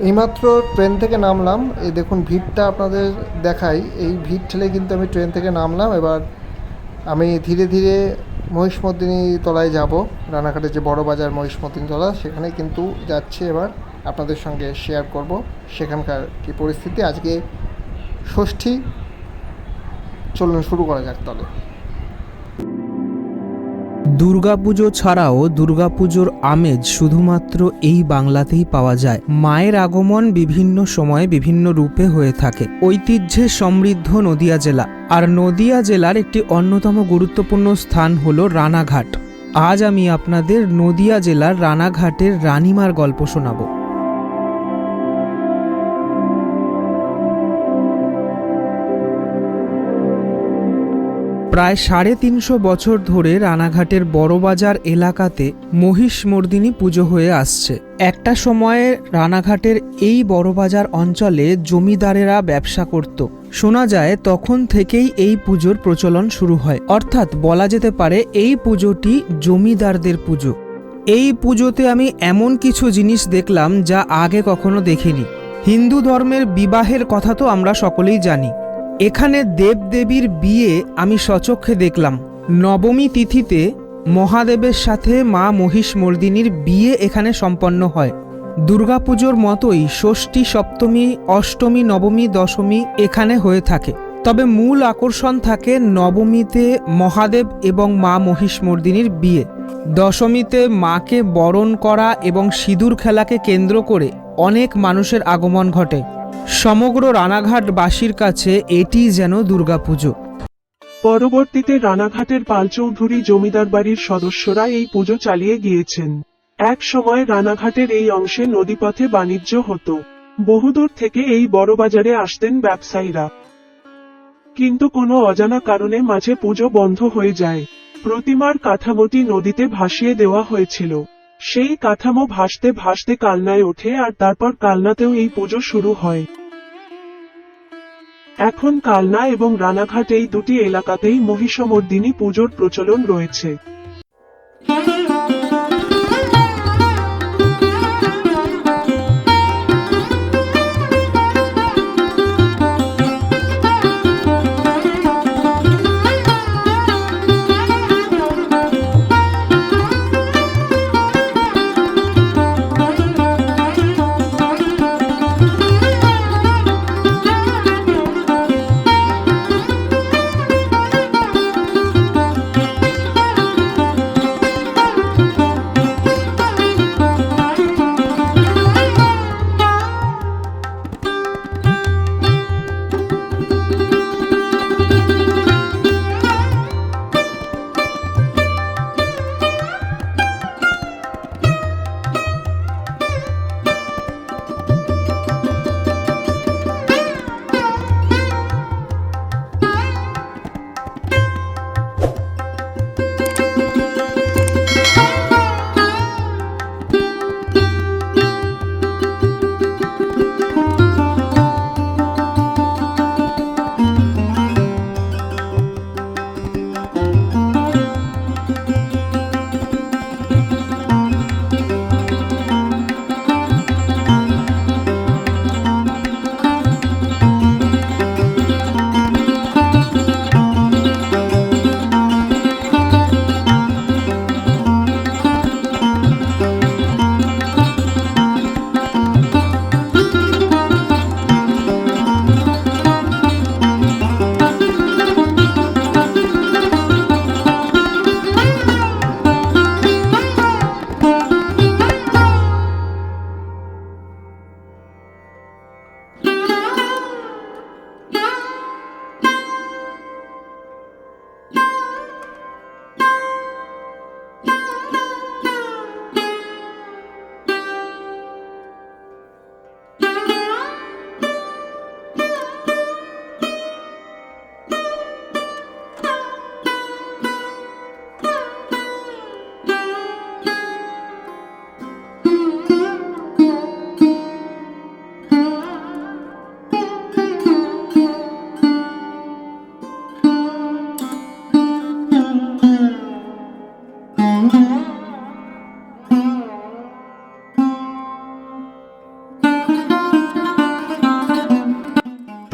এইমাত্র ট্রেন থেকে নামলাম। এই দেখুন ভিড়টা আপনাদের দেখাই। এই ভিড় ঠেলে কিন্তু আমি ট্রেন থেকে নামলাম। এবার আমি ধীরে ধীরে মহিষমর্দিনী তলায় যাব। রানাঘাটের যে বড় বাজার মহিষমর্দিনী তলা, সেখানে কিন্তু যাচ্ছি। এবার আপনাদের সঙ্গে শেয়ার করব সেখানকার কী পরিস্থিতি। আজকে ষষ্ঠী। চলুন শুরু করা যাক তাহলে। দুর্গাপুজো ছাড়াও দুর্গাপুজোর আমেজ শুধুমাত্র এই বাংলাতেই পাওয়া যায়। মায়ের আগমন বিভিন্ন সময়ে বিভিন্ন রূপে হয়ে থাকে। ঐতিহ্যে সমৃদ্ধ নদিয়া জেলা, আর নদিয়া জেলার একটি অন্যতম গুরুত্বপূর্ণ স্থান হলো রানাঘাট। আজ আমি আপনাদের নদিয়া জেলার রানাঘাটের রানীমার গল্প শোনাবো। প্রায় 350 বছর ধরে রানাঘাটের বড়বাজার এলাকাতে মহিষমর্দিনী পুজো হয়ে আসছে। একটা সময়ে রানাঘাটের এই বড়বাজার অঞ্চলে জমিদারেরা ব্যবসা করত। শোনা যায় তখন থেকেই এই পুজোর প্রচলন শুরু হয়, অর্থাৎ বলা যেতে পারে এই পুজোটি জমিদারদের পুজো। এই পুজোতে আমি এমন কিছু জিনিস দেখলাম যা আগে কখনো দেখিনি। হিন্দু ধর্মের বিবাহের কথা তো আমরা সকলেই জানি। এখানে দেবদেবীর বিয়ে আমি স্বচক্ষে দেখলাম। নবমী তিথিতে মহাদেবের সাথে মা মহিষমর্দিনীর বিয়ে এখানে সম্পন্ন হয়। দুর্গাপুজোর মতোই ষষ্ঠী, সপ্তমী, অষ্টমী, নবমী, দশমী এখানে হয়ে থাকে। তবে মূল আকর্ষণ থাকে নবমীতে মহাদেব এবং মা মহিষমর্দিনীর বিয়ে। দশমীতে মাকে বরণ করা এবং সিঁদুর খেলাকে কেন্দ্র করে অনেক মানুষের আগমন ঘটে। সমগ্র রানাঘাটবাসীর কাছে এটি যেন দুর্গাপুজো। পরবর্তীতে রানাঘাটের পালচৌধুরী জমিদার বাড়ির সদস্যরা এই পুজো চালিয়ে গিয়েছেন। এক সময় রানাঘাটের এই অংশে নদীপথে বাণিজ্য হতো। বহুদূর থেকে এই বড় বাজারে আসতেন ব্যবসায়ীরা। কিন্তু কোনো অজানা কারণে মাঝে পুজো বন্ধ হয়ে যায়। প্রতিমার কাঠামোটি নদীতে ভাসিয়ে দেওয়া হয়েছিল। সেই কাঠামো ভাসতে ভাসতে কালনায় ওঠে, আর তারপর কালনাতেও এই পুজো শুরু হয়। এখন কালনা এবং রানাঘাট এই দুটি এলাকাতেই মহিষমর্দিনী পুজোর প্রচলন রয়েছে।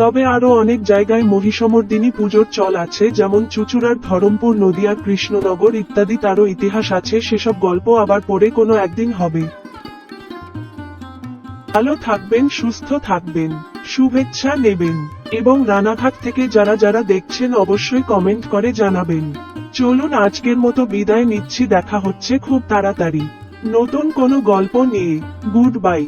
তবে আরো অনেক জায়গায় মহিষমর্দিনী পুজোর চল আছে, যেমন চুঁচুড়ার ধরমপুর, নদিয়ার কৃষ্ণনগর ইত্যাদি। তারও ইতিহাস আছে, সেসব গল্প আবার পরে কোনো একদিন হবে। ভালো থাকবেন, সুস্থ থাকবেন, শুভেচ্ছা নেবেন, এবং রানাঘাট থেকে যারা যারা দেখছেন অবশ্যই কমেন্ট করে জানাবেন। চলুন আজকের মতো বিদায় নিচ্ছি, দেখা হচ্ছে খুব তাড়াতাড়ি নতুন কোনো গল্প নিয়ে। Good bye.